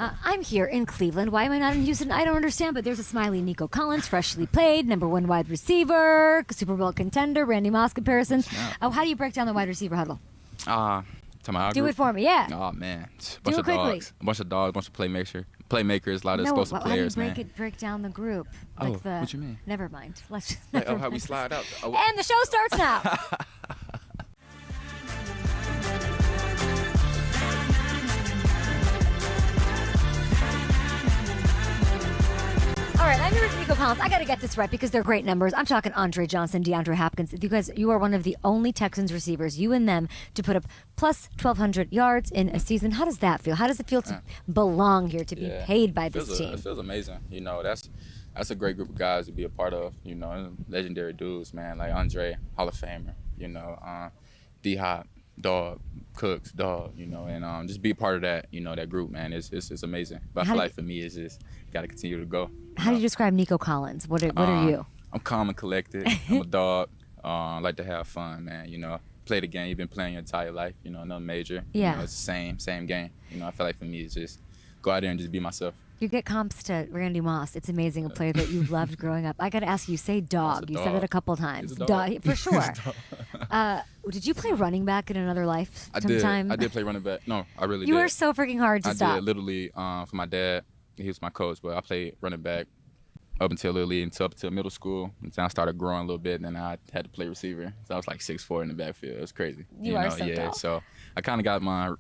I'm here in Cleveland. Why am I not in Houston? I don't understand, but there's a smiley Nico Collins, freshly played, #1 wide receiver, Super Bowl contender, Randy Moss comparisons. How do you break down the wide receiver huddle? Do it for me, yeah. Oh, man. Do it quickly. A bunch of playmakers, a lot of explosive players, how do you break down the group? What you mean? Never mind. Let's just, how we slide out. And the show starts now. All right, I'm here with Nico Collins. I got to get this right because they're great numbers. I'm talking Andre Johnson, DeAndre Hopkins. You are one of the only Texans receivers, you and them, to put up plus 1,200 yards in a season. How does that feel? How does it feel to belong here, to be paid by this team? It feels amazing. That's a great group of guys to be a part of. Legendary dudes, man, like Andre, Hall of Famer. D-Hop, dog, Cooks, dog. And just be a part of that. That group, man. It's amazing. But I feel like for me, it's just got to continue to go. How do you describe Nico Collins? What are you? I'm calm and collected. I'm a dog. I like to have fun, man. Play the game. You've been playing your entire life. Nothing major. Yeah. It's the same game. I feel like for me, it's just go out there and just be myself. You get comps to Randy Moss. It's amazing, a player that you loved growing up. I got to ask you, say dog. You said it a couple times. Dog, for sure. Did you play running back in another life sometime? I did play running back. No, I really did. You were so freaking hard to stop. I did, literally, for my dad. He was my coach, but I played running back up until Little League, up until middle school. Until I started growing a little bit, and then I had to play receiver. So I was like 6'4" in the backfield. It was crazy. You are so tall. So I kind of got my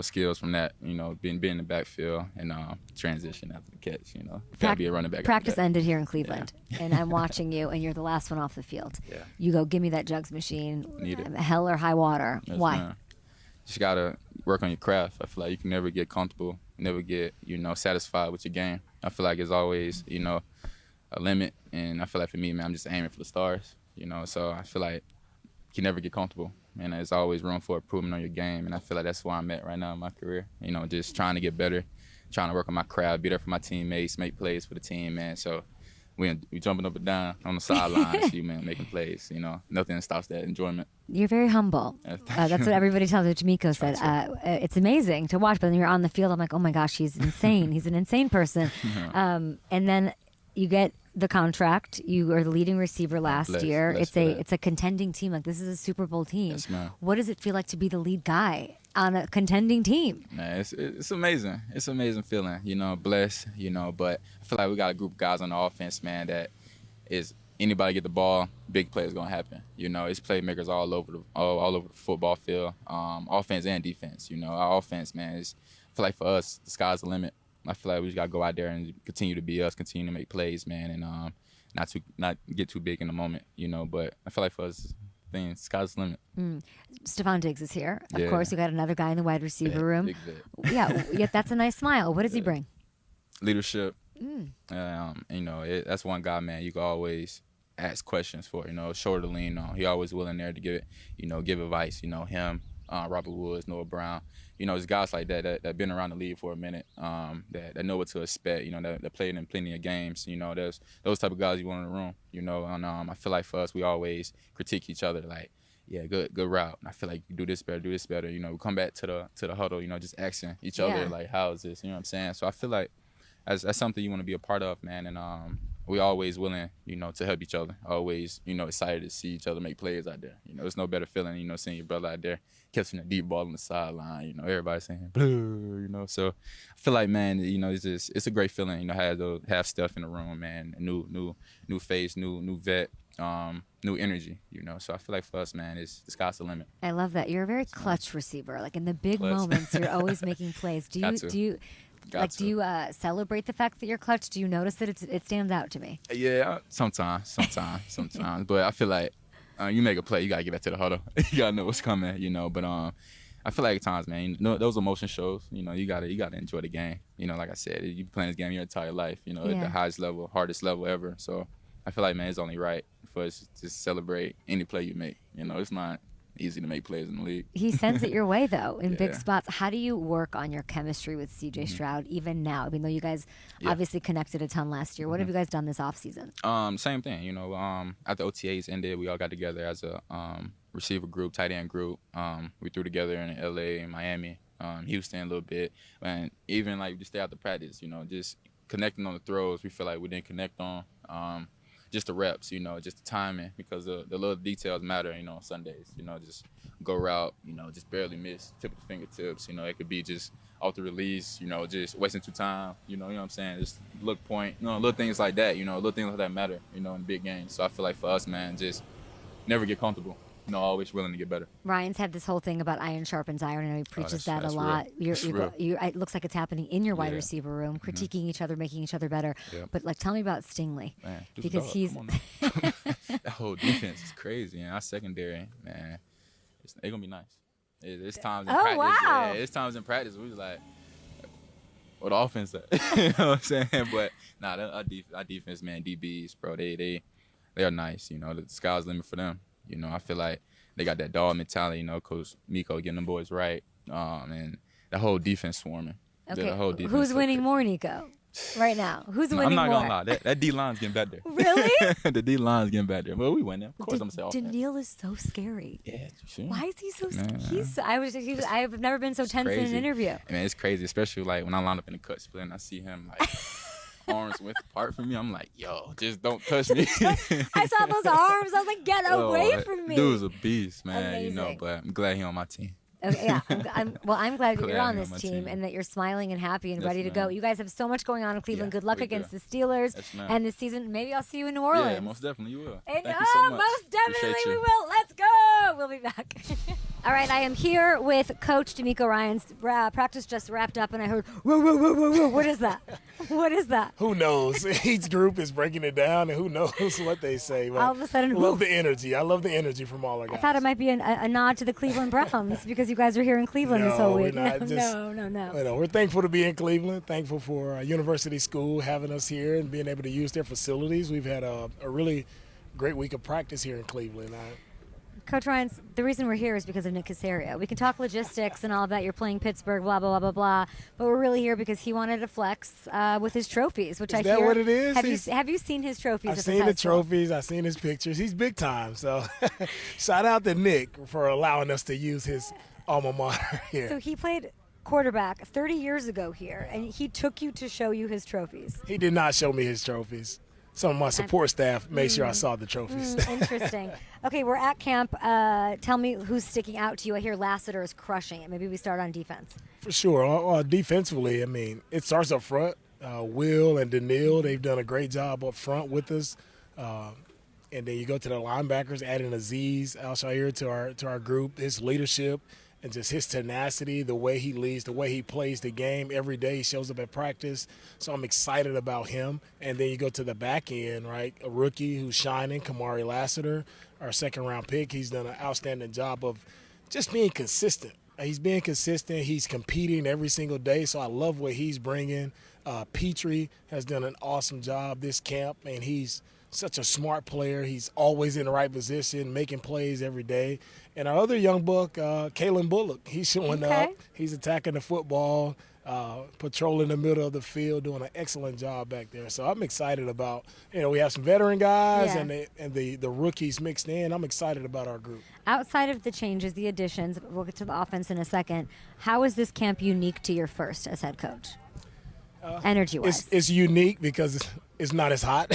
skills from that, being in the backfield and transition after the catch, Gotta be a running back. Practice ended here in Cleveland, and I'm watching you, and you're the last one off the field. Yeah. You go, give me that jugs machine. Need it. Hell or high water. Yes, Why? Man. Just gotta work on your craft. I feel like you can never get comfortable, never get, satisfied with your game. I feel like it's always, a limit, and I feel like for me, man, I'm just aiming for the stars, so I feel like you can never get comfortable. And there's always room for improvement on your game, and I feel like that's where I'm at right now in my career. Just trying to get better, trying to work on my craft, be there for my teammates, make plays for the team, man. So we jumping up and down on the sidelines, making plays. Nothing stops that enjoyment. You're very humble. That's what everybody tells me. DeMeco said it's amazing to watch, but when you're on the field, I'm like, oh my gosh, he's insane. He's an insane person. And then you get the contract. You are the leading receiver last year. It's a contending team. Like, this is a Super Bowl team. Yes, ma'am. What does it feel like to be the lead guy on a contending team? Man, it's amazing. It's an amazing feeling. Blessed. But I feel like we got a group of guys on the offense, man, that is anybody get the ball, big play is gonna happen. It's playmakers all over the football field, offense and defense. Our offense, man, I feel like for us, the sky's the limit. I feel like we just gotta go out there and continue to be us, continue to make plays, man, and not get too big in the moment, But I feel like for us, sky's the limit. Stephon Diggs is here. Of course, you got another guy in the wide receiver room. Big vet. Yeah, that's a nice smile. What does he bring? Leadership. That's one guy, man, you can always ask questions for, shoulder to lean on. He always willing there to give advice, him, Robert Woods, Noah Brown. There's guys like that been around the league for a minute, that know what to expect, that played in plenty of games. There's those type of guys you want in the room, and I feel like for us, we always critique each other, like, yeah, good route. And I feel like you do this better. We come back to the huddle, just asking each other, like, how is this? You know what I'm saying? So I feel like that's something you want to be a part of, man, and we always willing, to help each other. Always, excited to see each other make plays out there. There's no better feeling, seeing your brother out there catching a deep ball on the sideline. Everybody saying blue. So I feel like, man, it's a great feeling. Have stuff in the room, man. A new face, new vet, new energy. So I feel like for us, man, the sky's the limit. I love that. You're a very clutch receiver. Like, in the big moments, you're always making plays. Do you celebrate the fact that you're clutch? Do you notice that it stands out to me? Yeah, sometimes. But I feel like you make a play, you gotta get back to the huddle. You gotta know what's coming, But I feel like at times, man, those emotion shows. You gotta enjoy the game. Like I said, you playing this game your entire life. At the highest level, hardest level ever. So I feel like, man, it's only right for us to celebrate any play you make. It's not easy to make plays in the league. He sends it your way, though, in big spots. How do you work on your chemistry with C.J. Stroud even now, even though you guys obviously connected a ton last year? What have you guys done this offseason? Same thing. After OTAs ended, we all got together as a receiver group, tight end group. We threw together in L.A. and Miami. Houston a little bit, and even like just stay out the practice, just connecting on the throws. We feel like we didn't connect on. Just the reps, just the timing, because the little details matter, on Sundays, just go route, just barely miss, tip of the fingertips, it could be just off the release, just wasting too time, you know what I'm saying, just look point, little things like that, little things like that matter, in big games. So I feel like for us, man, just never get comfortable. Always willing to get better. Ryan's had this whole thing about iron sharpens iron. I know he preaches that a lot. It looks like it's happening in your wide receiver room, critiquing each other, making each other better. Yeah. But tell me about Stingley, man, because he's that whole defense is crazy, and our secondary, man, it's gonna be nice. It's times in practice. Wow. Yeah, it's times in practice we was like, what the offense at? You know what I'm saying? But our defense, man, DBs, bro, they are nice. The sky's the limit for them. I feel like they got that dog mentality, Coach Nico getting them boys right, and the whole defense swarming. Okay, the whole defense who's winning more, Nico, right now? Who's winning more? I'm not going to lie. That D-line's getting better. Really? The D-line's getting better. Well, we winning. Of course, I'm going to say offense. Danielle is so scary. Yeah, sure. Why is he so scary? I've never been so tense in an interview. Man, it's crazy, especially like when I line up in the cut split and I see him like arms width apart from me. I'm like, yo, just don't touch me. I saw those arms. I was like, get away from me. Dude's a beast, man. Amazing. But I'm glad he's on my team. Okay, yeah, I'm glad that you're on this team and that you're smiling and happy and ready to go. You guys have so much going on in Cleveland. Good luck against the Steelers and this season. Maybe I'll see you in New Orleans. Yeah, most definitely you will. Thank you so much. Most definitely we will. Let's go. We'll be back. All right, I am here with Coach DeMeco Ryans. Practice just wrapped up, and I heard, whoa, whoa, whoa, whoa, whoa. What is that? What is that? Who knows? Each group is breaking it down, and who knows what they say. But all of a sudden, I love the energy. I love the energy from all our guys. I thought it might be a nod to the Cleveland Browns because you guys are here in Cleveland this whole week. No. We're thankful to be in Cleveland. Thankful for University School having us here and being able to use their facilities. We've had a really great week of practice here in Cleveland. Coach Ryans, the reason we're here is because of Nick Caserio. We can talk logistics and all of that. You're playing Pittsburgh, blah, blah, blah, blah, blah. But we're really here because he wanted to flex with his trophies, which I hear. Is that what it is? Have you seen his trophies? I've seen the trophies. I've seen his pictures. He's big time. So shout out to Nick for allowing us to use his alma mater here. So he played quarterback 30 years ago here, and he took you to show you his trophies. He did not show me his trophies. Some of my support staff made sure I saw the trophies. Interesting. Okay, we're at camp. Tell me who's sticking out to you. I hear Lassiter is crushing it. Maybe we start on defense. For sure. Defensively, it starts up front. Will and Danielle, they've done a great job up front with us. And then you go to the linebackers, adding Aziz Al-Shair to our group. His leadership and just his tenacity, the way he leads, the way he plays the game every day. He shows up at practice. So I'm excited about him. And then you go to the back end, right? A rookie who's shining, Kamari Lassiter, our second-round pick. He's done an outstanding job of just being consistent. He's being consistent. He's competing every single day. So I love what he's bringing. Petrie has done an awesome job this camp, and he's such a smart player. He's always in the right position, making plays every day. And our other young buck, Kalen Bullock, he's showing up. He's attacking the football, patrolling the middle of the field, doing an excellent job back there. So I'm excited about, we have some veteran guys and the rookies mixed in. I'm excited about our group. Outside of the changes, the additions, we'll get to the offense in a second. How is this camp unique to your first as head coach? Energy-wise. It's unique because it's not as hot.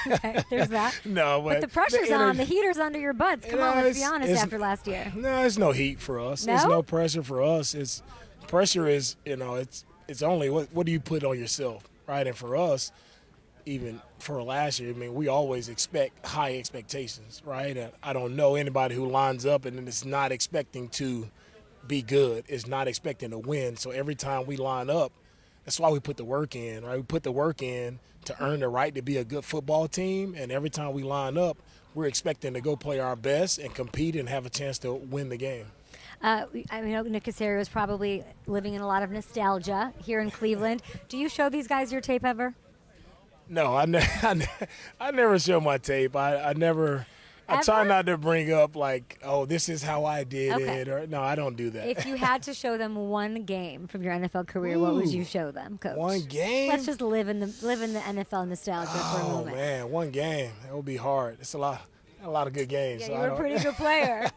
Okay, there's that. No, but the pressure's on. The heater's under your butts. Come on, let's be honest after last year. No, there's no heat for us. No? There's no pressure for us. Pressure is, it's only what do you put on yourself, right? And for us, even for last year, we always expect high expectations, right? And I don't know anybody who lines up and then is not expecting to be good, is not expecting to win. So every time we line up, that's why we put the work in, right? We put the work in to earn the right to be a good football team, and every time we line up, we're expecting to go play our best and compete and have a chance to win the game. Nick Caserio is probably living in a lot of nostalgia here in Cleveland. Do you show these guys your tape ever? No, I never show my tape. I try not to bring up like, oh, this is how I did it. Or no, I don't do that. If you had to show them one game from your NFL career, what would you show them, Coach? One game? Let's just live in the NFL nostalgia for a moment. Oh man, one game. That would be hard. It's a lot. A lot of good games. Yeah, so you were a pretty good player.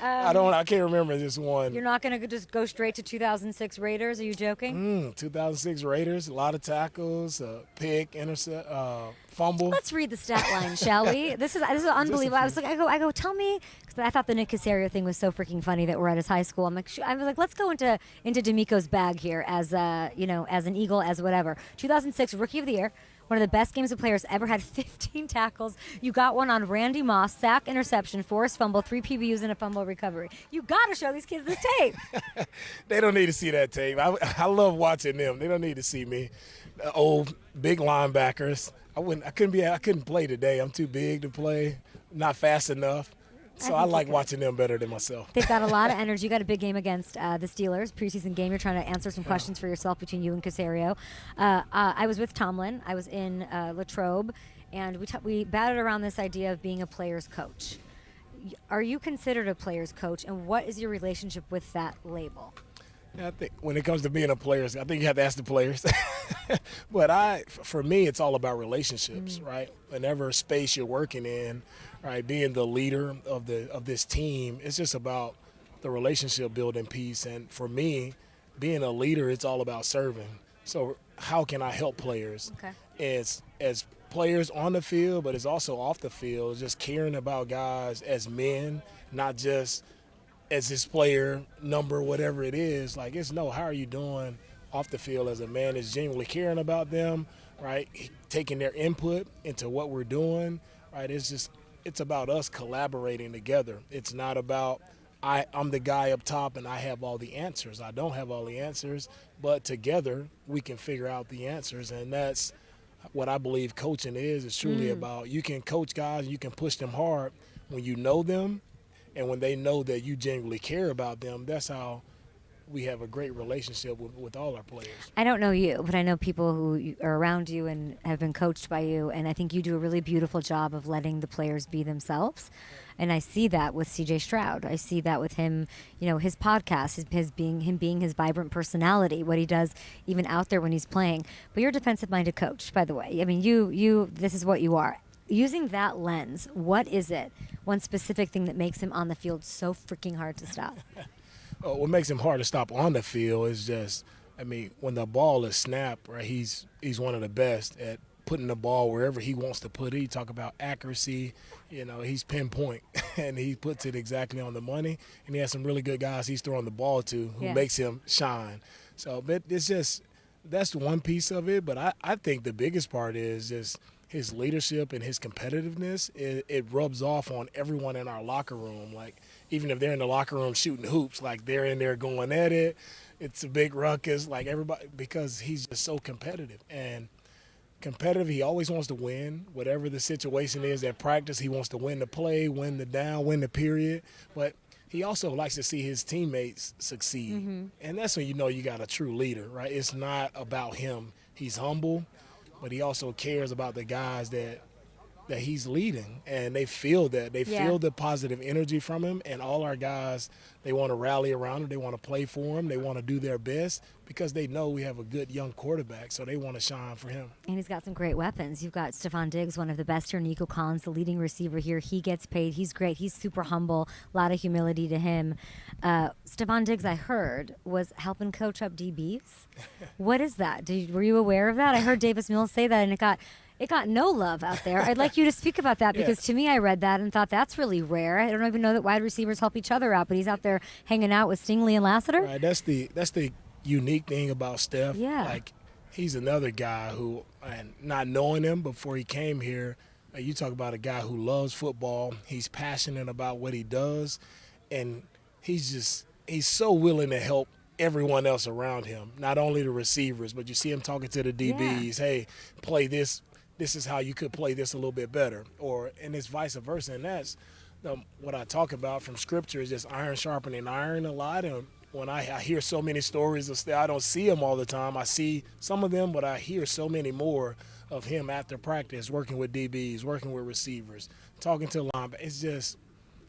I can't remember this one. You're not going to just go straight to 2006 Raiders? Are you joking? 2006 Raiders, a lot of tackles, pick, intercept, fumble. Let's read the stat line, shall we? This is unbelievable. I was like, I go, tell me, because I thought the Nick Caserio thing was so freaking funny that we're at his high school. I was like, let's go into DeMeco's bag here as as an Eagle, as whatever. 2006 Rookie of the Year. One of the best games a player's ever had, 15 tackles. You got one on Randy Moss, sack, interception, forced fumble, 3 PBUs, and a fumble recovery. You got to show these kids this tape. They don't need to see that tape. I love watching them. They don't need to see me. Old, big linebackers. I couldn't play today. I'm too big to play, not fast enough. So I like watching them better than myself. They've got a lot of energy. You got a big game against the Steelers, preseason game. You're trying to answer some questions for yourself between you and Caserio. I was with Tomlin. I was in Latrobe, and we batted around this idea of being a player's coach. Are you considered a player's coach, and what is your relationship with that label? Yeah, I think when it comes to being a player, I think you have to ask the players. But for me, it's all about relationships, right? Whenever space you're working in, right, being the leader of this team, it's just about the relationship building piece. And for me, being a leader, it's all about serving. So how can I help players? Okay. As players on the field, but it's also off the field, just caring about guys as men, not just as his player number, whatever it is. Like, how are you doing off the field as a man is genuinely caring about them, right? Taking their input into what we're doing, right? It's about us collaborating together. It's not about I'm the guy up top and I have all the answers. I don't have all the answers, but together we can figure out the answers. And that's what I believe coaching is. It's truly about, you can coach guys, you can push them hard when you know them, and when they know that you genuinely care about them. That's how we have a great relationship with all our players. I don't know you, but I know people who are around you and have been coached by you, and I think you do a really beautiful job of letting the players be themselves. And I see that with CJ Stroud. I see that with him, his podcast, his being his vibrant personality, what he does even out there when he's playing. But you're a defensive-minded coach, by the way. I mean, you this is what you are. Using that lens, what is it, one specific thing that makes him on the field so freaking hard to stop? What makes him hard to stop on the field is just, when the ball is snapped, right, he's one of the best at putting the ball wherever he wants to put it. You talk about accuracy, he's pinpoint, and he puts it exactly on the money. And he has some really good guys he's throwing the ball to who makes him shine. So but it's just, that's one piece of it. But I think the biggest part is just his leadership and his competitiveness. It rubs off on everyone in our locker room. Like, even if they're in the locker room shooting hoops, like, they're in there going at it. It's a big ruckus, like, everybody, because he's just so competitive. And competitive, he always wants to win. Whatever the situation is at practice, he wants to win the play, win the down, win the period. But he also likes to see his teammates succeed. And that's when you know you got a true leader, right? It's not about him. He's humble, but he also cares about the guys that he's leading, and they feel that. They feel the positive energy from him, and all our guys, they want to rally around him. They want to play for him. They want to do their best because they know we have a good young quarterback, so they want to shine for him. And he's got some great weapons. You've got Stephon Diggs, one of the best here. Nico Collins, the leading receiver here. He gets paid. He's great. He's super humble. A lot of humility to him. Stephon Diggs, I heard, was helping coach up DBs. What is that? Were you aware of that? I heard Davis Mills say that, and it got no love out there. I'd like you to speak about that because to me, I read that and thought that's really rare. I don't even know that wide receivers help each other out, but he's out there hanging out with Stingley and Lassiter. Right, that's the unique thing about Steph. Yeah. Like, he's another guy who, and not knowing him before he came here, you talk about a guy who loves football. He's passionate about what he does, and he's so willing to help everyone else around him, not only the receivers, but you see him talking to the DBs, hey, play this. This is how you could play this a little bit better, and it's vice versa. And that's what I talk about from Scripture is just iron sharpening iron a lot. And when I hear so many stories of Steph, I don't see them all the time. I see some of them, but I hear so many more of him after practice, working with DBs, working with receivers, talking to linebackers. It's just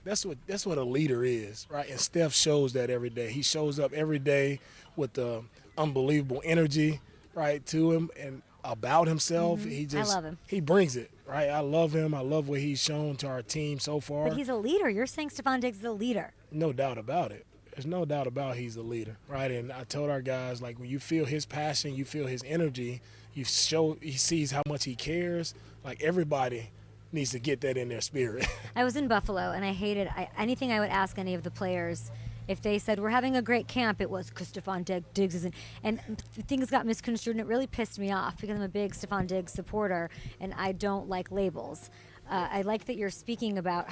that's what a leader is, right? And Steph shows that every day. He shows up every day with the unbelievable energy, right, to him, and about himself. He I just love him. he brings it, right? I love him. I love what he's shown to our team so far. But he's a leader. You're saying Stephon Diggs is a leader. No doubt about it. There's no doubt about he's a leader, right? And I told our guys, like, when you feel his passion, you feel his energy, he sees how much he cares. Like, everybody needs to get that in their spirit. I was in Buffalo, and I hated anything I would ask any of the players. If they said, we're having a great camp, it was because Stephon Diggs isn't. And things got misconstrued, and it really pissed me off because I'm a big Stephon Diggs supporter, and I don't like labels. I like that you're speaking about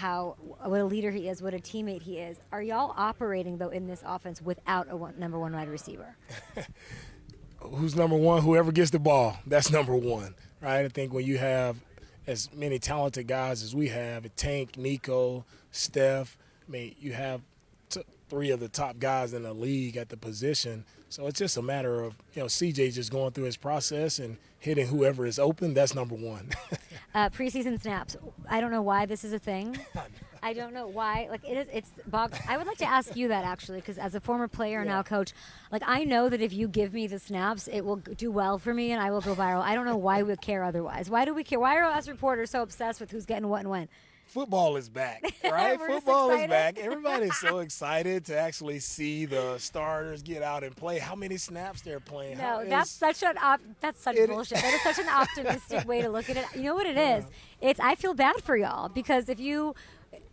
what a leader he is, what a teammate he is. Are y'all operating, though, in this offense without a number one wide receiver? Who's number one? Whoever gets the ball, that's number one, right? I think when you have as many talented guys as we have, Tank, Nico, Steph, I mean, you have three of the top guys in the league at the position. So it's just a matter of, CJ just going through his process and hitting whoever is open. That's number one. Preseason snaps. I don't know why this is a thing. I don't know why. Like, it's bog. I would like to ask you that, actually, because as a former player and now coach, like, I know that if you give me the snaps, it will do well for me and I will go viral. I don't know why we care otherwise. Why do we care? Why are us reporters so obsessed with who's getting what and when? Football is back, right? Football is back. Everybody's so excited to actually see the starters get out and play. How many snaps they're playing? No, that's such bullshit. That is such an optimistic way to look at it. You know what it is? I feel bad for y'all because the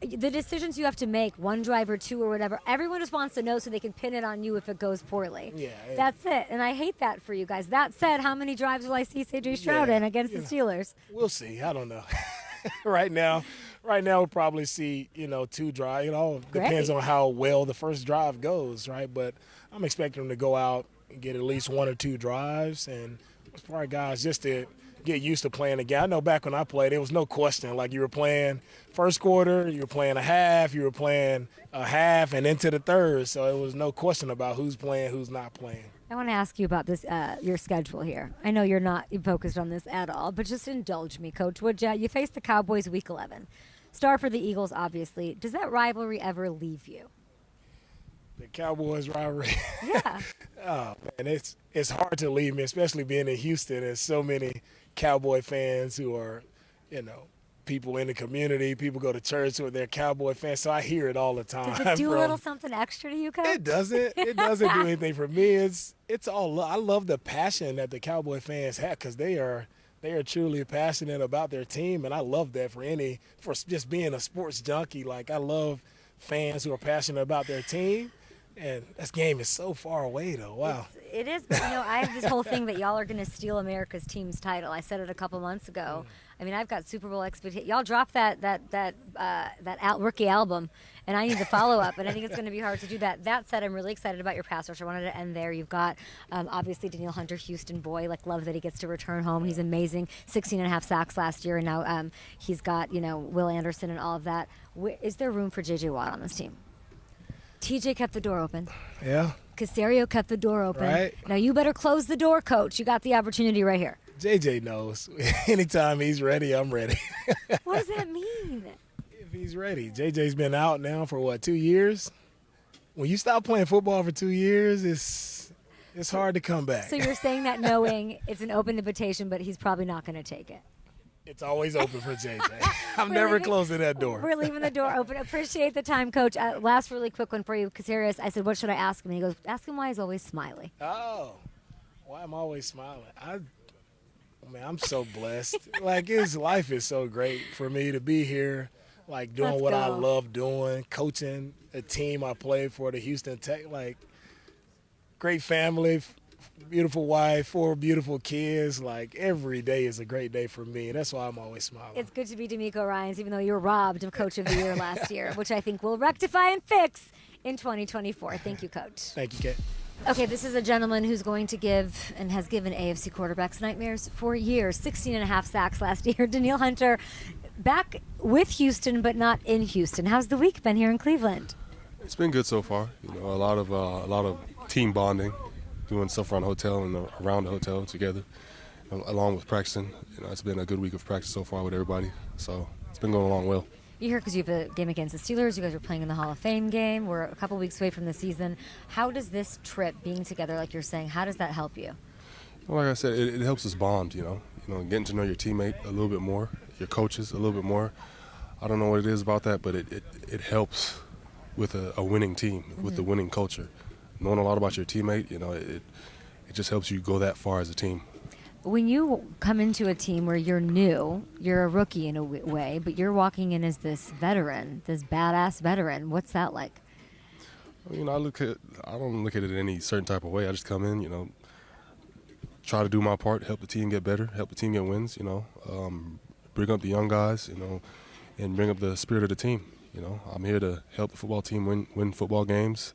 decisions you have to make, one drive or two or whatever, everyone just wants to know so they can pin it on you if it goes poorly. Yeah, that's it. And I hate that for you guys. That said, how many drives will I see C.J. Stroud in against the Steelers? We'll see. I don't know. Right now, we'll probably see, 2 drives. It all depends on how well the first drive goes, right? But I'm expecting them to go out and get at least 1 or 2 drives. And for our guys, just to get used to playing again. I know back when I played, there was no question. Like, you were playing first quarter, you were playing a half, you were playing a half, and into the third. So it was no question about who's playing, who's not playing. I want to ask you about this, your schedule here. I know you're not focused on this at all, but just indulge me, Coach. You face the Cowboys Week 11. Star for the Eagles, obviously. Does that rivalry ever leave you? The Cowboys rivalry? Yeah. Oh, man, it's hard to leave me, especially being in Houston. There's so many Cowboy fans who are, people in the community. People go to church with their Cowboy fans, so I hear it all the time. Does it do a little something extra to you, Coach? It doesn't. It doesn't do anything for me. It's all. I love the passion that the Cowboy fans have because they are truly passionate about their team, and I love that for just being a sports junkie. Like, I love fans who are passionate about their team. And this game is so far away, though. Wow. It is, but I have this whole thing that y'all are going to steal America's team's title. I said it a couple months ago. I mean, I've got Super Bowl expectations. Y'all dropped that rookie album, and I need the follow-up, and I think it's going to be hard to do that. That said, I'm really excited about your pass rush. I wanted to end there. You've got, obviously, Danielle Hunter, Houston boy. Like, love that he gets to return home. He's amazing. 16.5 sacks last year, and now he's got, Will Anderson and all of that. Is there room for J.J. Watt on this team? TJ kept the door open. Yeah. Casario kept the door open. Right. Now you better close the door, Coach. You got the opportunity right here. JJ knows. Anytime he's ready, I'm ready. What does that mean? If he's ready. JJ's been out now for 2 years? When you stop playing football for 2 years, it's hard to come back. So you're saying that knowing it's an open invitation, but he's probably not going to take it. It's always open for JJ. I'm never closing that door. We're leaving the door open. Appreciate the time, Coach. Last really quick one for you, Casarius. I said, what should I ask him? And he goes, ask him why he's always smiley. Oh, why I'm always smiling. I'm so blessed. Like, his life is so great for me to be here, like, doing what I love doing, coaching a team I played for, the Houston Tech. Like, great family, beautiful wife, 4 beautiful kids. Like, every day is a great day for me. That's why I'm always smiling. It's good to be DeMeco Ryans, even though you were robbed of Coach of the Year last year, which I think we'll rectify and fix in 2024. Thank you, Coach. Thank you, Kate. Okay, this is a gentleman who's going to give and has given AFC quarterbacks nightmares for years. 16.5 sacks last year. Danielle Hunter back with Houston, but not in Houston. How's the week been here in Cleveland? It's been good so far. A lot of team bonding, doing stuff around the hotel and around the hotel together, along with practicing. It's been a good week of practice so far with everybody. So it's been going along well. You're here because you have a game against the Steelers. You guys are playing in the Hall of Fame game. We're a couple weeks away from the season. How does this trip, being together like you're saying, how does that help you? Well, like I said, it helps us bond, getting to know your teammate a little bit more, your coaches a little bit more. I don't know what it is about that, but it helps with a winning team, with the winning culture. Knowing a lot about your teammate, it just helps you go that far as a team. When you come into a team where you're new, you're a rookie in a way, but you're walking in as this veteran, this badass veteran. What's that like? I don't look at it in any certain type of way. I just come in, try to do my part, help the team get better, help the team get wins, bring up the young guys, and bring up the spirit of the team. I'm here to help the football team win football games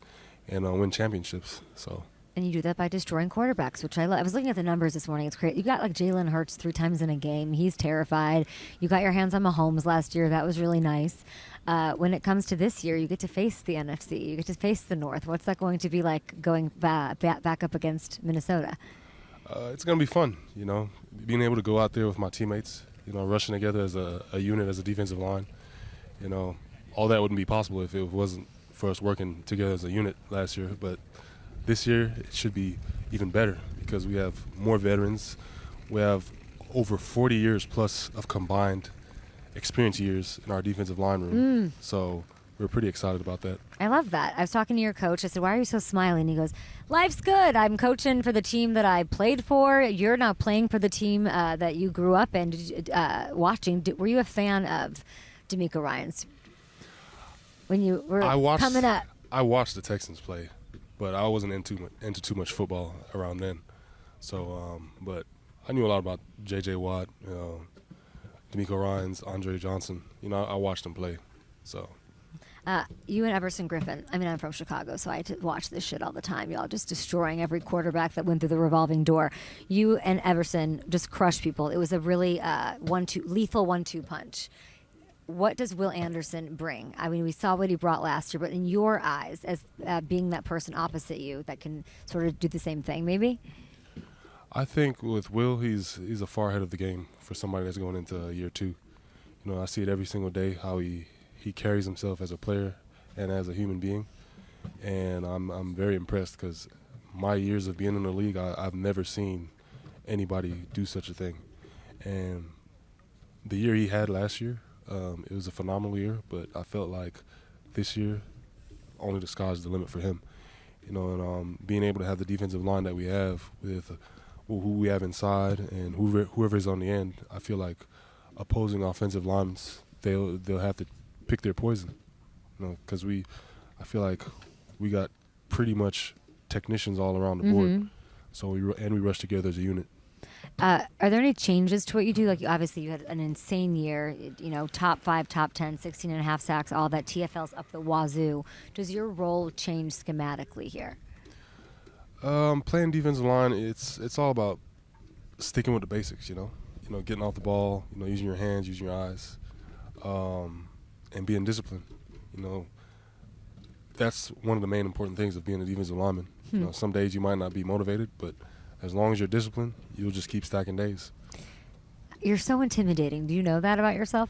and win championships. So. And you do that by destroying quarterbacks, which I love. I was looking at the numbers this morning. It's great. You got like Jalen Hurts 3 times in a game. He's terrified. You got your hands on Mahomes last year. That was really nice. When it comes to this year, you get to face the NFC. You get to face the North. What's that going to be like going back up against Minnesota? It's going to be fun, being able to go out there with my teammates, rushing together as a unit, as a defensive line. All that wouldn't be possible if it wasn't for us working together as a unit last year. But this year, it should be even better because we have more veterans. We have over 40 years plus of combined experience years in our defensive line room. So we're pretty excited about that. I love that. I was talking to your coach. I said, why are you so smiling? He goes, life's good. I'm coaching for the team that I played for. You're now playing for the team that you grew up in, watching. Were you a fan of DeMeco Ryans when you were coming up? I watched the Texans play, but I wasn't into too much football around then. So, but I knew a lot about J.J. Watt, DeMeco Ryans, Andre Johnson. I watched them play. So. You and Everson Griffin. I mean, I'm from Chicago, so I had to watch this shit all the time. Y'all just destroying every quarterback that went through the revolving door. You and Everson just crushed people. It was a really lethal 1-2 punch. What does Will Anderson bring? I mean, we saw what he brought last year, but in your eyes, as being that person opposite you that can sort of do the same thing, maybe? I think with Will, he's a far ahead of the game for somebody that's going into year 2. I see it every single day, how he carries himself as a player and as a human being, and I'm very impressed because my years of being in the league, I've never seen anybody do such a thing. And the year he had last year, it was a phenomenal year, but I felt like this year only the sky's the limit for him. And being able to have the defensive line that we have with who we have inside and whoever's on the end, I feel like opposing offensive lines, they'll have to pick their poison, because I feel like we got pretty much technicians all around the board. So we rush together as a unit. Are there any changes to what you do? Like, obviously, you had an insane year, top 5, top 10, 16.5 sacks, all that. TFL's up the wazoo. Does your role change schematically here? Playing defensive line, it's all about sticking with the basics, getting off the ball, using your hands, using your eyes, and being disciplined. That's one of the main important things of being a defensive lineman. Some days you might not be motivated, but as long as you're disciplined, you'll just keep stacking days. You're so intimidating. Do you know that about yourself?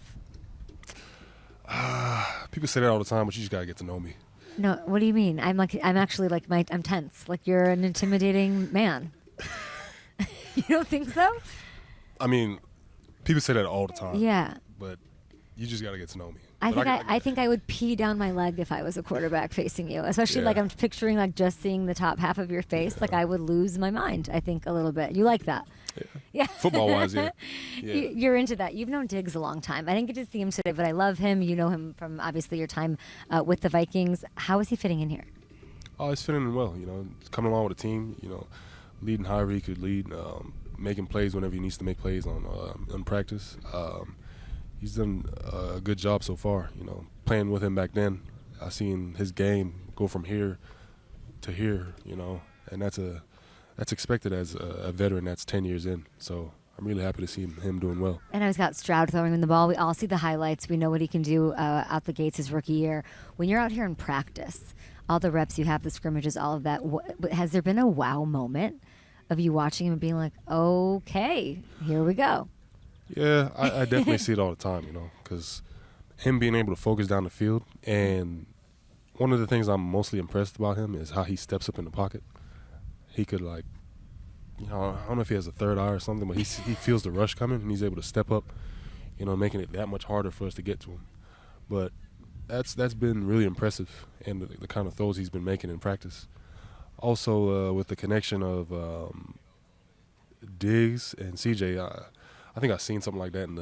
People say that all the time, but you just gotta get to know me. No, what do you mean? I'm actually I'm tense. Like, you're an intimidating man. You don't think so? I mean, people say that all the time. Yeah. But you just gotta get to know me. I think I would pee down my leg if I was a quarterback facing you. Especially I'm picturing just seeing the top half of your face. Like, I would lose my mind, I think, a little bit. You like that? Yeah. Football-wise, yeah. You're into that. You've known Diggs a long time. I didn't get to see him today, but I love him. You know him from, obviously, your time with the Vikings. How is he fitting in here? Oh, he's fitting in well. Coming along with the team, leading however he could lead, making plays whenever he needs to make plays on practice. He's done a good job so far. Playing with him back then, I seen his game go from here to here. And that's expected as a veteran that's 10 years in. So I'm really happy to see him doing well. And I've got Stroud throwing him the ball. We all see the highlights. We know what he can do out the gates his rookie year. When you're out here in practice, all the reps you have, the scrimmages, all of that, has there been a wow moment of you watching him and being like, okay, here we go? Yeah, I definitely see it all the time, because him being able to focus down the field, and one of the things I'm mostly impressed about him is how he steps up in the pocket. He could, I don't know if he has a third eye or something, but he feels the rush coming, and he's able to step up, making it that much harder for us to get to him. But that's been really impressive, and the kind of throws he's been making in practice. Also, with the connection of Diggs and CJ, I think I've seen something like that in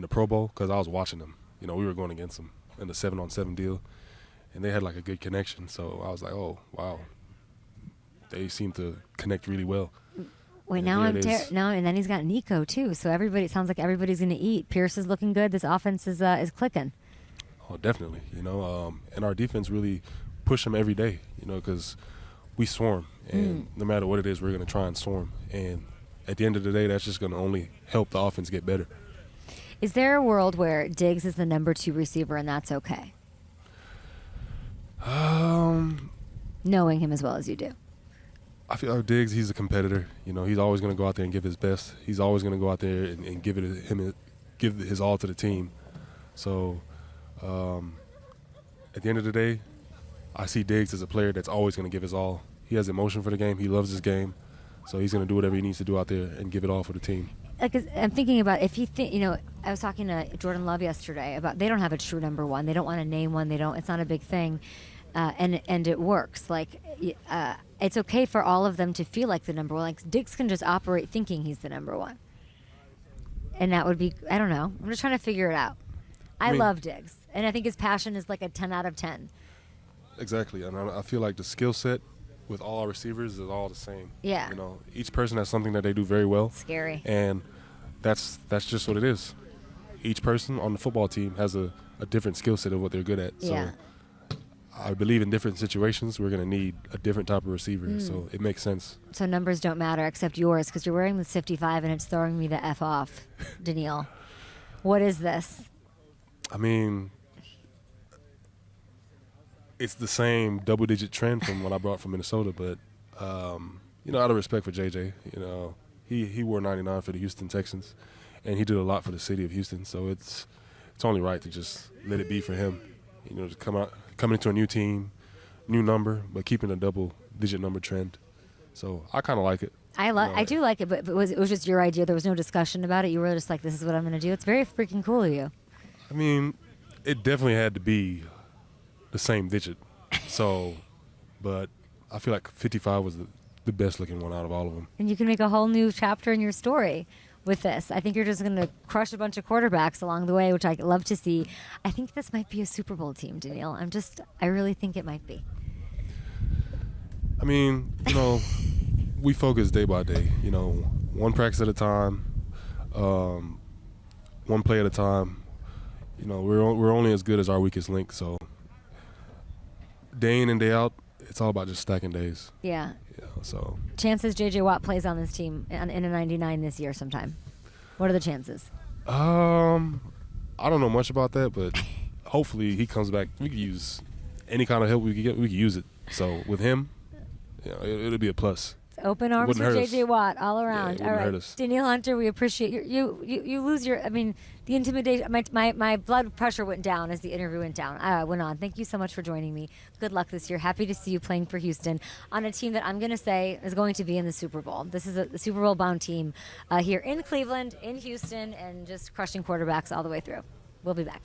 the Pro Bowl because I was watching them. We were going against them in the 7-on-7 deal, and they had like a good connection. So I was like, oh wow, they seem to connect really well. Wait, and then he's got Nico too. So it sounds like everybody's going to eat. Pierce is looking good. This offense is clicking. Oh, definitely. And our defense really push them every day. Because we swarm, and no matter what it is, we're going to try and swarm. And at the end of the day, that's just going to only help the offense get better. Is there a world where Diggs is the number 2 receiver and that's okay? Knowing him as well as you do. I feel like Diggs, he's a competitor. He's always going to go out there and give his best. He's always going to go out there and give his all to the team. So at the end of the day, I see Diggs as a player that's always going to give his all. He has emotion for the game. He loves his game. So he's going to do whatever he needs to do out there and give it all for the team. I'm thinking about if I was talking to Jordan Love yesterday about they don't have a true number 1. They don't want to name one. It's not a big thing. And it works. It's okay for all of them to feel like the number 1. Like Diggs can just operate thinking he's the number 1. And that would be, I don't know. I'm just trying to figure it out. I love Diggs. And I think his passion is like a 10 out of 10. Exactly. And I feel like the skill set with all our receivers is all the same. Yeah. Each person has something that they do very well. Scary. And that's just what it is. Each person on the football team has a different skill set of what they're good at. Yeah. So I believe in different situations we're going to need a different type of receiver. So it makes sense. So numbers don't matter except yours because you're wearing this 55 and it's throwing me the F off, Danielle. What is this? I mean, it's the same double-digit trend from what I brought from Minnesota, but out of respect for JJ, he wore 99 for the Houston Texans, and he did a lot for the city of Houston. So it's only right to just let it be for him. To coming into a new team, new number, but keeping a double-digit number trend. So I kind of like it. I do like it, but it was just your idea. There was no discussion about it. You were just like, this is what I'm going to do. It's very freaking cool of you. I mean, it definitely had to be the same digit. So, but I feel like 55 was the best looking one out of all of them. And you can make a whole new chapter in your story with this. I think you're just going to crush a bunch of quarterbacks along the way, which I love to see. I think this might be a Super Bowl team, Danielle. I really think it might be. I mean, we focus day by day, one practice at a time, one play at a time. We're only as good as our weakest link, so day in and day out, it's all about just stacking days. Yeah. So chances J.J. Watt plays on this team in a 99 this year sometime. What are the chances? I don't know much about that, but hopefully he comes back. We could use any kind of help we could get. We could use it. So with him, it'll be a plus. Open arms for J.J. Watt all around. Yeah, all right, Danielle Hunter, we appreciate you lose your. I mean, the intimidation. My blood pressure went down as the interview went on. Thank you so much for joining me. Good luck this year. Happy to see you playing for Houston on a team that I'm going to say is going to be in the Super Bowl. This is a Super Bowl bound team here in Cleveland, in Houston, and just crushing quarterbacks all the way through. We'll be back.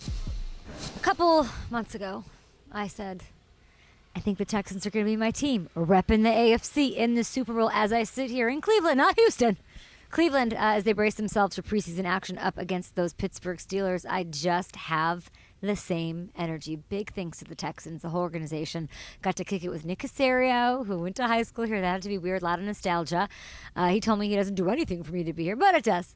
A couple months ago, I said, I think the Texans are going to be my team, repping the AFC in the Super Bowl as I sit here in Cleveland, not Houston. Cleveland, as they brace themselves for preseason action up against those Pittsburgh Steelers, I just have the same energy. Big thanks to the Texans, the whole organization. Got to kick it with Nick Caserio, who went to high school here. That had to be weird, a lot of nostalgia. He told me he doesn't do anything for me to be here, but it does.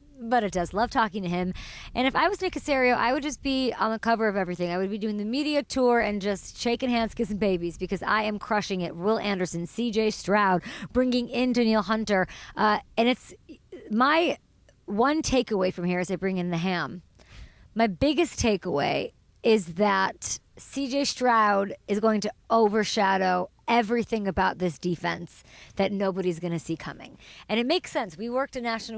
Love talking to him. And if I was Nick Caserio, I would just be on the cover of everything. I would be doing the media tour and just shaking hands, kissing babies, because I am crushing it. Will Anderson, C.J. Stroud, bringing in Danielle Hunter. And it's my one takeaway from here as I bring in the ham. My biggest takeaway is that C.J. Stroud is going to overshadow everything about this defense that nobody's going to see coming. And it makes sense. We work in national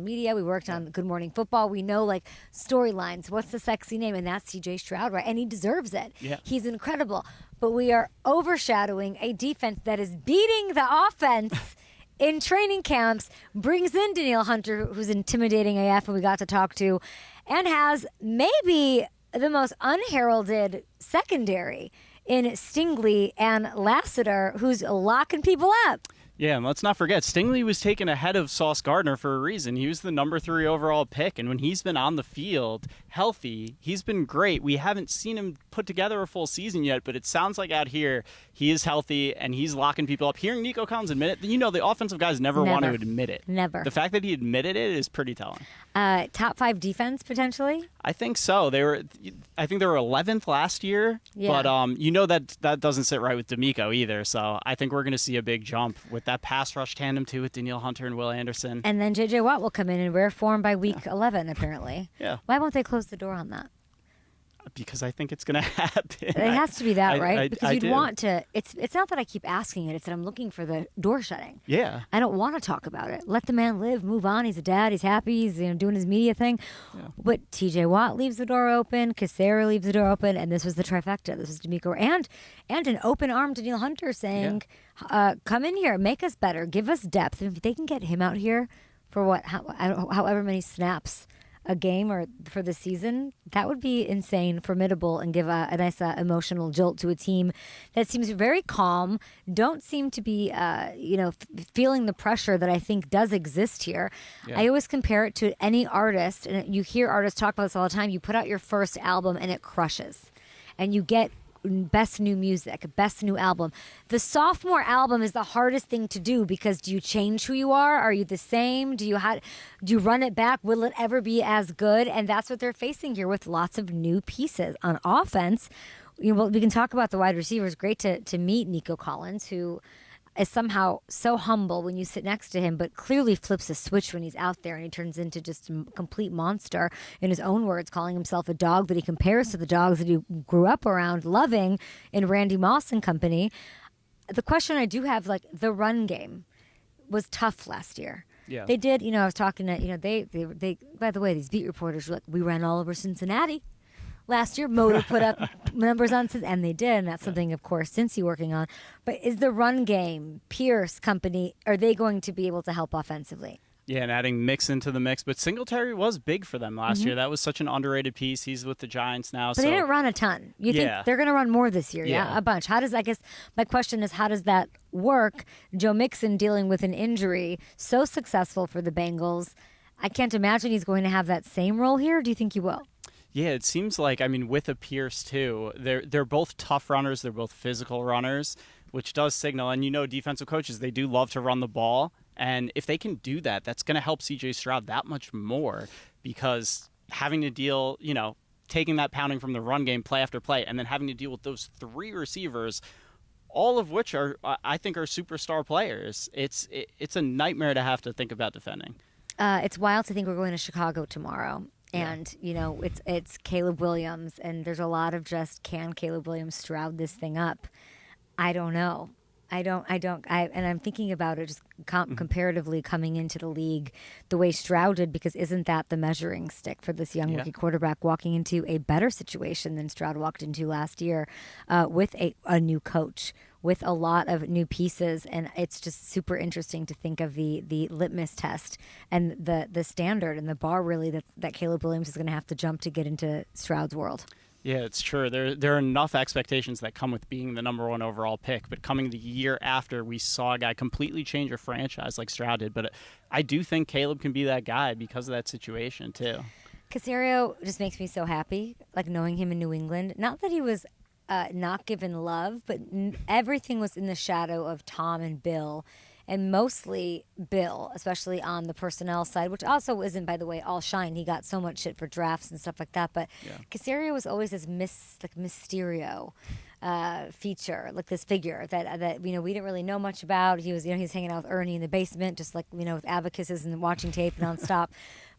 media. We worked on Good Morning Football. We know storylines. What's the sexy name? And that's C.J. Stroud, right? And he deserves it. Yeah. He's incredible. But we are overshadowing a defense that is beating the offense in training camps, brings in Danielle Hunter, who's intimidating AF, and we got to talk to, and has maybe the most unheralded secondary in Stingley and Lassiter, who's locking people up. Yeah, and let's not forget, Stingley was taken ahead of Sauce Gardner for a reason. He was the number 3 overall pick, and when he's been on the field healthy, he's been great. We haven't seen him put together a full season yet, but it sounds like out here he is healthy and he's locking people up. Hearing Nico Collins admit it, the offensive guys never want to admit it. Never. The fact that he admitted it is pretty telling. Top 5 defense, potentially? I think so. I think they were 11th last year, but that doesn't sit right with DeMeco either. So I think we're going to see a big jump with that pass rush tandem too with Danielle Hunter and Will Anderson. And then J.J. Watt will come in rare form by week 11, apparently. Yeah. Why won't they close the door on that? Because I think it's going to happen. It has to be that, right? Because you'd do. Want to. It's not that I keep asking it. It's that I'm looking for the door shutting. Yeah. I don't want to talk about it. Let the man live. Move on. He's a dad. He's happy. He's doing his media thing. Yeah. But T.J. Watt leaves the door open. Cassera leaves the door open. And this was the trifecta. This was DeMeco. And an open arm Danielle Hunter saying, come in here. Make us better. Give us depth. And if they can get him out here for however many snaps a game or for the season, that would be insane, formidable, and give a nice emotional jolt to a team that seems very calm, don't seem to be feeling the pressure that I think does exist here. Yeah. I always compare it to any artist, and you hear artists talk about this all the time. You put out your first album and it crushes, and you get best new music, best new album. The sophomore album is the hardest thing to do because do you change who you are? Are you the same? Do you run it back? Will it ever be as good? And that's what they're facing here with lots of new pieces on offense. We can talk about the wide receivers. Great to meet Nico Collins, who is somehow so humble when you sit next to him, but clearly flips a switch when he's out there and he turns into just a complete monster, in his own words, calling himself a dog that he compares to the dogs that he grew up around loving in Randy Moss and company. The question I do have, the run game was tough last year. Yeah. They did, I was talking to, they by the way, these beat reporters were like, we ran all over Cincinnati last year. Motor put up numbers on, and they did, and that's something, of course, Cincy working on. But is the run game, Pierce company, are they going to be able to help offensively? Yeah, and adding Mix into the mix. But Singletary was big for them last year. That was such an underrated piece. He's with the Giants now. But they didn't run a ton. You think they're going to run more this year? Yeah, a bunch. I guess my question is, how does that work? Joe Mixon dealing with an injury, so successful for the Bengals. I can't imagine he's going to have that same role here. Do you think he will? Yeah, it seems like, with a Pierce too, they're both tough runners, they're both physical runners, which does signal, and defensive coaches, they do love to run the ball, and if they can do that, that's going to help C.J. Stroud that much more, because having to deal, taking that pounding from the run game play after play, and then having to deal with those 3 receivers, all of which I think are superstar players. It's a nightmare to have to think about defending. It's wild to think we're going to Chicago tomorrow. And, it's Caleb Williams, and there's a lot of just, can Caleb Williams Stroud this thing up? I don't know. And I'm thinking about it just comparatively coming into the league the way Stroud did, because isn't that the measuring stick for this young rookie quarterback walking into a better situation than Stroud walked into last year with a new coach, with a lot of new pieces, and it's just super interesting to think of the litmus test and the standard and the bar really that Caleb Williams is going to have to jump to get into Stroud's world. Yeah, it's true. There are enough expectations that come with being the number 1 overall pick, but coming the year after, we saw a guy completely change a franchise like Stroud did. But I do think Caleb can be that guy because of that situation too. Caserio just makes me so happy, knowing him in New England. Not that he was not given love, but everything was in the shadow of Tom and Bill, and mostly Bill, especially on the personnel side, which also isn't, by the way, all shine. He got so much shit for drafts and stuff like that, but Caserio was always this Mysterio feature, this figure that we didn't really know much about. He was he's hanging out with Ernie in the basement, just with abacuses and watching tape nonstop.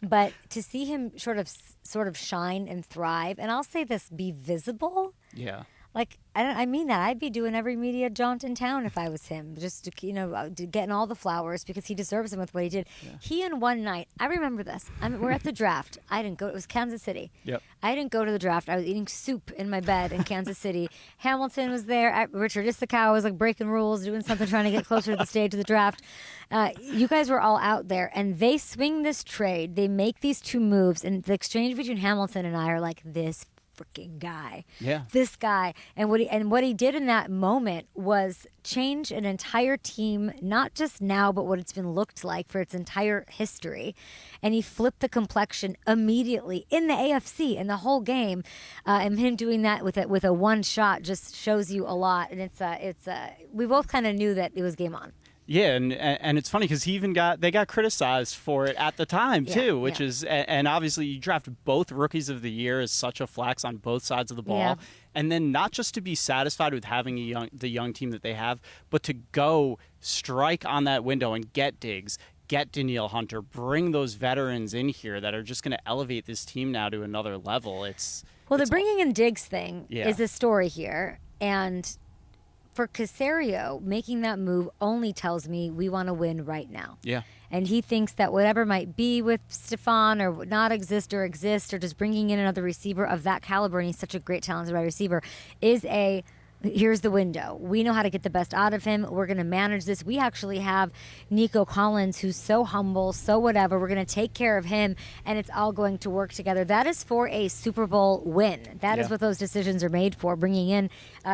But to see him sort of shine and thrive, and I'll say this, be visible. Yeah. Like, I mean that. I'd be doing every media jaunt in town if I was him, just to, getting all the flowers because he deserves them with what he did. Yeah. He in one night, I remember this. We're at the draft. I didn't go. It was Kansas City. Yep. I didn't go to the draft. I was eating soup in my bed in Kansas City. Hamilton was there. Richard Issakow was like breaking rules, doing something, trying to get closer to the stage of the draft. You guys were all out there, and they swing this trade. They make these two moves, and the exchange between Hamilton and I are like this freaking guy. Yeah. This guy. And what he did in that moment was change an entire team, not just now, but what it's been looked like for its entire history. And he flipped the complexion immediately in the AFC in the whole game. And him doing that with a one shot just shows you a lot. And we both kind of knew that it was game on. Yeah, and it's funny because they got criticized for it at the time too, which is, and obviously you draft both rookies of the year as such a flex on both sides of the ball, and then not just to be satisfied with having the young team that they have, but to go strike on that window and get Diggs, get Danielle Hunter, bring those veterans in here that are just going to elevate this team now to another level. The bringing in Diggs thing is a story here, and for Caserio, making that move only tells me we want to win right now. Yeah. And he thinks that whatever might be with Stefan or not exist or just bringing in another receiver of that caliber, and he's such a great talented wide receiver, is here's the window. We know how to get the best out of him. We're going to manage this. We actually have Nico Collins, who's so humble, so whatever. We're going to take care of him, and it's all going to work together. That is for a Super Bowl win. That is what those decisions are made for, bringing in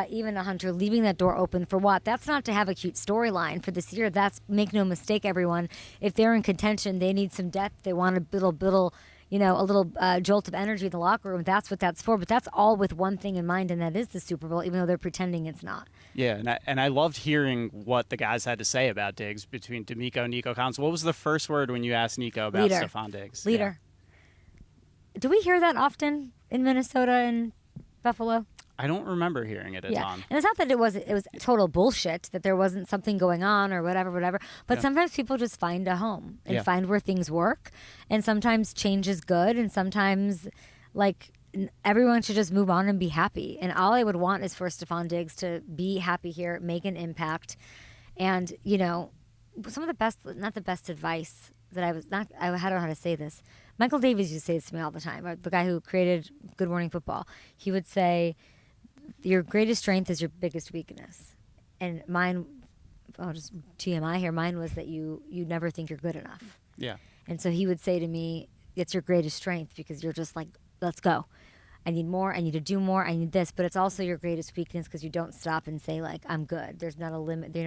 even a Hunter, leaving that door open for what? That's not to have a cute storyline for this year. That's, make no mistake, everyone. If they're in contention, they need some depth. They want a little jolt of energy in the locker room. That's what that's for. But that's all with one thing in mind, and that is the Super Bowl, even though they're pretending it's not. Yeah, and I loved hearing what the guys had to say about Diggs between DeMeco and Nico Collins. What was the first word when you asked Nico about Stefan Diggs? Leader. Yeah. Do we hear that often in Minnesota and Buffalo? I don't remember hearing it a ton. And it's not that it was total bullshit, that there wasn't something going on or whatever. But sometimes people just find a home and find where things work. And sometimes change is good. And sometimes, everyone should just move on and be happy. And all I would want is for Stefan Diggs to be happy here, make an impact. And, some of the best, not the best advice that I don't know how to say this. Michael Davies used to say this to me all the time, the guy who created Good Morning Football. He would say, your greatest strength is your biggest weakness. And mine, just TMI here, mine was that you never think you're good enough. Yeah. And so he would say to me, it's your greatest strength because you're just like, let's go. I need more. I need to do more. I need this. But it's also your greatest weakness because you don't stop and say, I'm good. There's not a limit.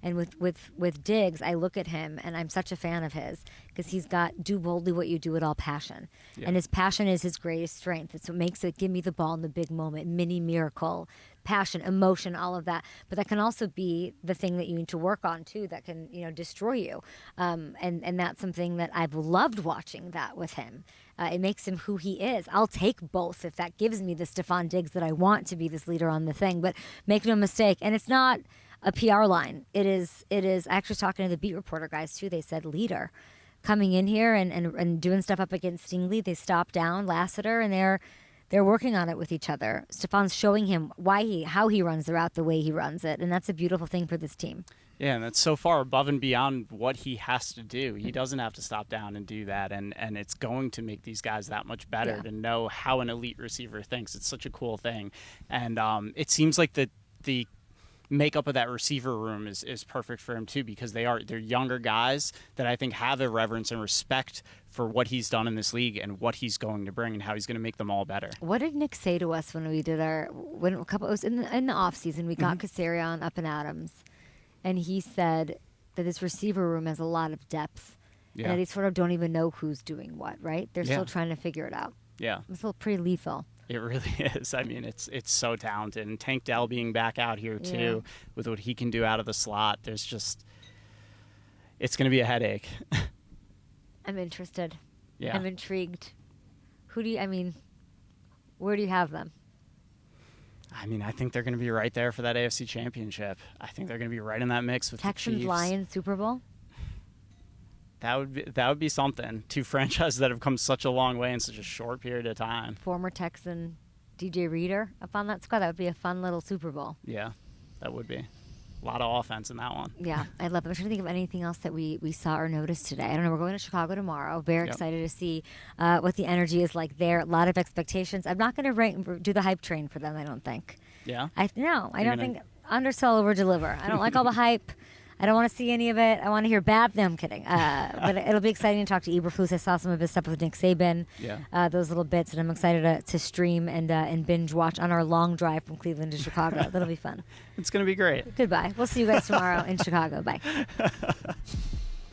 And with Diggs, I look at him, and I'm such a fan of his because he's got do boldly what you do with all passion. Yeah. And his passion is his greatest strength. It's what makes it give me the ball in the big moment, mini miracle, passion, emotion, all of that. But that can also be the thing that you need to work on, too, that can, destroy you. And that's something that I've loved watching that with him. It makes him who he is. I'll take both if that gives me the Stefan Diggs that I want to be this leader on the thing. But make no mistake, and it's not a PR line. It is. I actually was talking to the beat reporter guys too. They said leader coming in here and doing stuff up against Stingley. They stopped down Lassiter, and they're working on it with each other. Stefan's showing him how he runs the route the way he runs it, and that's a beautiful thing for this team. Yeah, and that's so far above and beyond what he has to do. He doesn't have to stop down and do that, and it's going to make these guys that much better to know how an elite receiver thinks. It's such a cool thing. And it seems like the makeup of that receiver room is perfect for him too, because they're younger guys that I think have a reverence and respect for what he's done in this league and what he's going to bring and how he's going to make them all better. What did Nick say to us when we did it was in the off season, we got Caserio on Up and Adams, and he said that this receiver room has a lot of depth and that they sort of don't even know who's doing what, right? They're still trying to figure it out. Yeah. It's pretty lethal. It really is. I mean, it's so talented. And Tank Dell being back out here, too, with what he can do out of the slot, it's going to be a headache. I'm interested. Yeah. I'm intrigued. Where do you have them? I mean, I think they're going to be right there for that AFC Championship. I think they're going to be right in that mix with Texans, the Chiefs. Lions, Super Bowl? That would be something. Two franchises that have come such a long way in such a short period of time. Former Texan DJ Reader up on that squad. That would be a fun little Super Bowl. Yeah, that would be. A lot of offense in that one. Yeah, I love it. I'm trying to think of anything else that we saw or noticed today. I don't know. We're going to Chicago tomorrow. Very excited to see what the energy is like there. A lot of expectations. I'm not going to do the hype train for them, I don't think. Yeah? I don't think undersell, over deliver. I don't like all the hype. I don't want to see any of it. I want to hear bad. No, I'm kidding. But it'll be exciting to talk to Eberflus. I saw some of his stuff with Nick Saban. Yeah. Those little bits, and I'm excited to stream and binge watch on our long drive from Cleveland to Chicago. That'll be fun. It's going to be great. Goodbye. We'll see you guys tomorrow in Chicago. Bye.